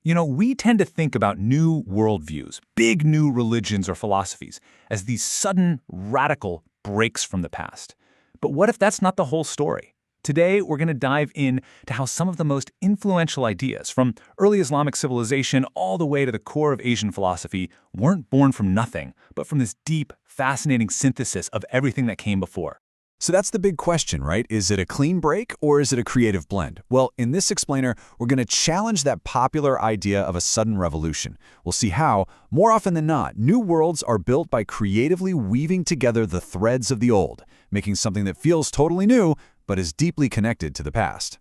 We tend to think about new worldviews, big new religions or philosophies, as these sudden, radical breaks from the past. But what if that's not the whole story? Today, we're going to dive in to how some of the most influential ideas, from early Islamic civilization all the way to the core of Asian philosophy, weren't born from nothing, but from this deep, fascinating synthesis of everything that came before. So that's the big question, right? Is it a clean break or is it a creative blend? Well, in this explainer, we're going to challenge that popular idea of a sudden revolution. We'll see how, more often than not, new worlds are built by creatively weaving together the threads of the old, making something that feels totally new, but is deeply connected to the past.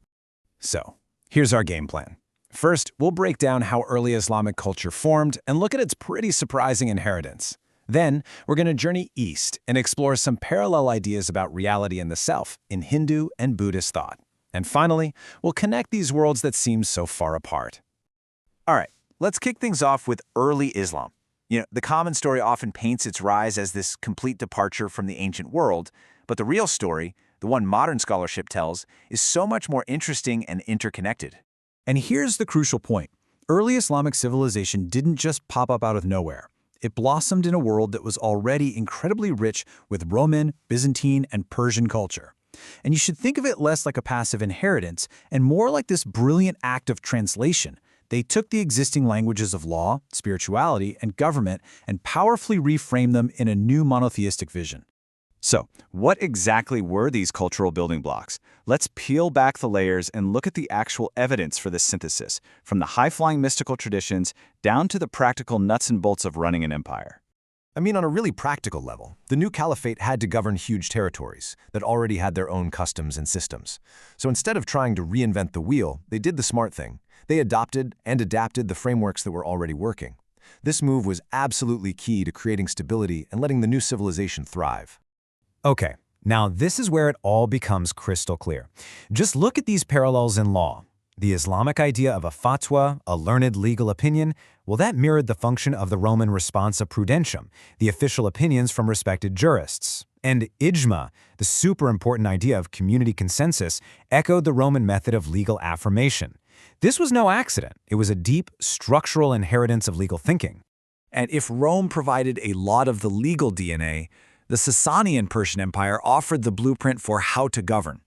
So, here's our game plan. First, we'll break down how early Islamic culture formed and look at its pretty surprising inheritance. Then, we're going to journey east and explore some parallel ideas about reality and the self in Hindu and Buddhist thought. And finally, we'll connect these worlds that seem so far apart. All right, let's kick things off with early Islam. The common story often paints its rise as this complete departure from the ancient world, but the real story, the one modern scholarship tells, is so much more interesting and interconnected. And here's the crucial point. Early Islamic civilization didn't just pop up out of nowhere. It blossomed in a world that was already incredibly rich with Roman, Byzantine, and Persian culture. And you should think of it less like a passive inheritance and more like this brilliant act of translation. They took the existing languages of law, spirituality, and government and powerfully reframed them in a new monotheistic vision. So, what exactly were these cultural building blocks? Let's peel back the layers and look at the actual evidence for this synthesis, from the high-flying mystical traditions down to the practical nuts and bolts of running an empire. On a really practical level, the new caliphate had to govern huge territories that already had their own customs and systems. So instead of trying to reinvent the wheel, they did the smart thing. They adopted and adapted the frameworks that were already working. This move was absolutely key to creating stability and letting the new civilization thrive. Okay, now this is where it all becomes crystal clear. Just look at these parallels in law. The Islamic idea of a fatwa, a learned legal opinion, well, that mirrored the function of the Roman responsa prudentium, the official opinions from respected jurists. And ijma, the super important idea of community consensus, echoed the Roman method of legal affirmation. This was no accident. It was a deep, structural inheritance of legal thinking. And if Rome provided a lot of the legal DNA, the Sasanian Persian Empire offered the blueprint for how to govern.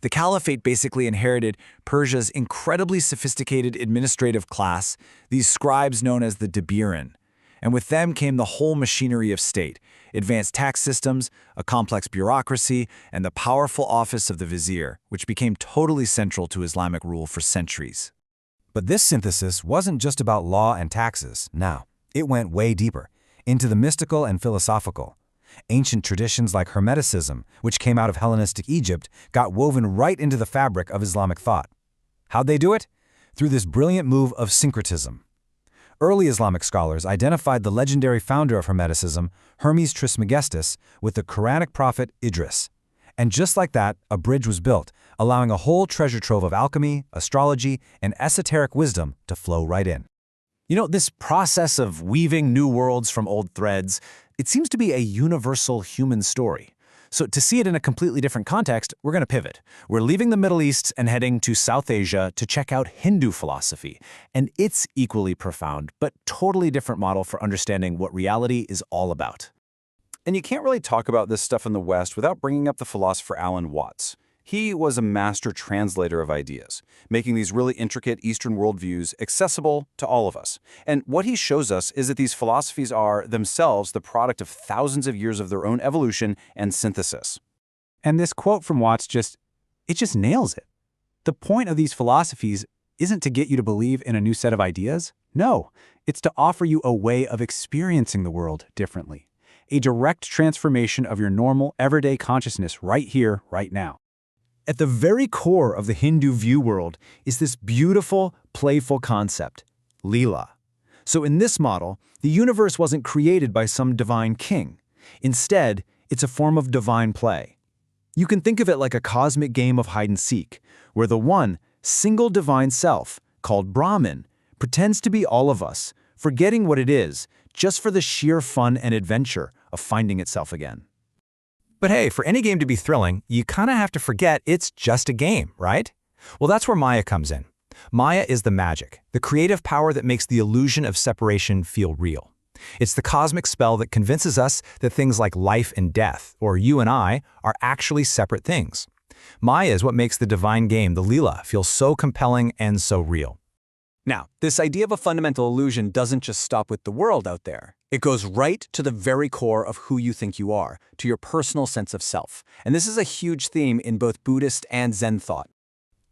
The caliphate basically inherited Persia's incredibly sophisticated administrative class, these scribes known as the Dabirin. And with them came the whole machinery of state, advanced tax systems, a complex bureaucracy, and the powerful office of the vizier, which became totally central to Islamic rule for centuries. But this synthesis wasn't just about law and taxes. No, it went way deeper, into the mystical and philosophical. Ancient traditions like Hermeticism, which came out of Hellenistic Egypt, got woven right into the fabric of Islamic thought. How'd they do it? Through this brilliant move of syncretism. Early Islamic scholars identified the legendary founder of Hermeticism, Hermes Trismegistus, with the Quranic prophet Idris. And just like that, a bridge was built, allowing a whole treasure trove of alchemy, astrology, and esoteric wisdom to flow right in. This process of weaving new worlds from old threads, it seems to be a universal human story. So to see it in a completely different context, we're going to pivot. We're leaving the Middle East and heading to South Asia to check out Hindu philosophy. And it's equally profound, but totally different model for understanding what reality is all about. And you can't really talk about this stuff in the West without bringing up the philosopher Alan Watts. He was a master translator of ideas, making these really intricate Eastern worldviews accessible to all of us. And what he shows us is that these philosophies are themselves the product of thousands of years of their own evolution and synthesis. And this quote from Watts just nails it. The point of these philosophies isn't to get you to believe in a new set of ideas. No, it's to offer you a way of experiencing the world differently. A direct transformation of your normal, everyday consciousness right here, right now. At the very core of the Hindu view world is this beautiful, playful concept, Leela. So in this model, the universe wasn't created by some divine king. Instead, it's a form of divine play. You can think of it like a cosmic game of hide-and-seek, where the one, single divine self, called Brahman, pretends to be all of us, forgetting what it is, just for the sheer fun and adventure of finding itself again. But hey, for any game to be thrilling, you kind of have to forget it's just a game, right? Well, that's where Maya comes in. Maya is the magic, the creative power that makes the illusion of separation feel real. It's the cosmic spell that convinces us that things like life and death, or you and I, are actually separate things. Maya is what makes the divine game, the Leela, feel so compelling and so real. Now, this idea of a fundamental illusion doesn't just stop with the world out there. It goes right to the very core of who you think you are, to your personal sense of self. And this is a huge theme in both Buddhist and Zen thought.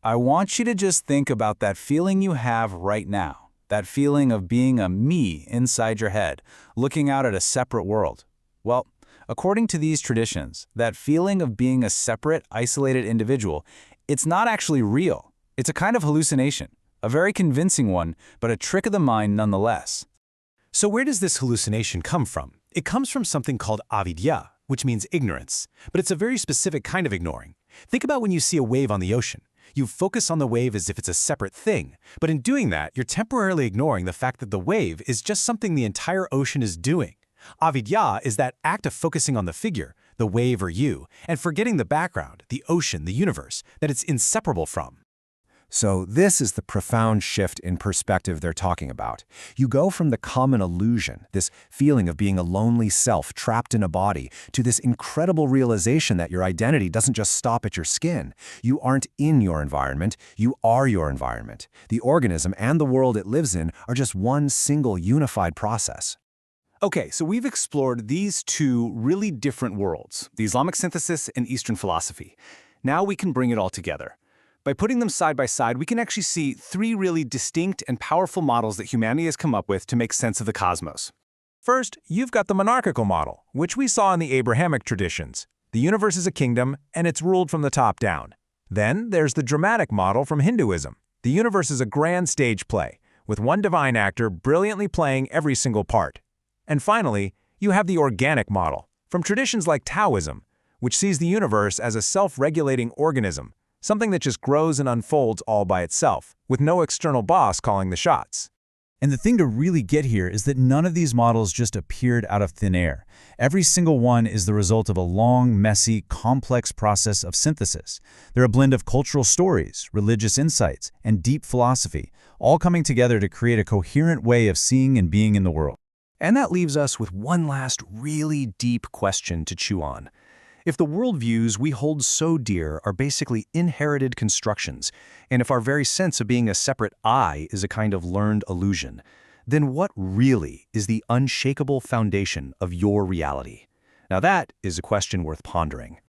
I want you to just think about that feeling you have right now, that feeling of being a me inside your head, looking out at a separate world. Well, according to these traditions, that feeling of being a separate, isolated individual, it's not actually real. It's a kind of hallucination, a very convincing one, but a trick of the mind nonetheless. So where does this hallucination come from? It comes from something called avidya, which means ignorance, but it's a very specific kind of ignoring. Think about when you see a wave on the ocean. You focus on the wave as if it's a separate thing, but in doing that, you're temporarily ignoring the fact that the wave is just something the entire ocean is doing. Avidya is that act of focusing on the figure, the wave or you, and forgetting the background, the ocean, the universe, that it's inseparable from. So this is the profound shift in perspective they're talking about. You go from the common illusion, this feeling of being a lonely self trapped in a body, to this incredible realization that your identity doesn't just stop at your skin. You aren't in your environment, you are your environment. The organism and the world it lives in are just one single unified process. Okay, so we've explored these two really different worlds, the Islamic synthesis and Eastern philosophy. Now we can bring it all together. By putting them side by side, we can actually see three really distinct and powerful models that humanity has come up with to make sense of the cosmos. First, you've got the monarchical model, which we saw in the Abrahamic traditions. The universe is a kingdom, and it's ruled from the top down. Then there's the dramatic model from Hinduism. The universe is a grand stage play, with one divine actor brilliantly playing every single part. And finally, you have the organic model, from traditions like Taoism, which sees the universe as a self-regulating organism, something that just grows and unfolds all by itself, with no external boss calling the shots. And the thing to really get here is that none of these models just appeared out of thin air. Every single one is the result of a long, messy, complex process of synthesis. They're a blend of cultural stories, religious insights, and deep philosophy, all coming together to create a coherent way of seeing and being in the world. And that leaves us with one last really deep question to chew on. If the worldviews we hold so dear are basically inherited constructions, and if our very sense of being a separate I is a kind of learned illusion, then what really is the unshakable foundation of your reality? Now that is a question worth pondering.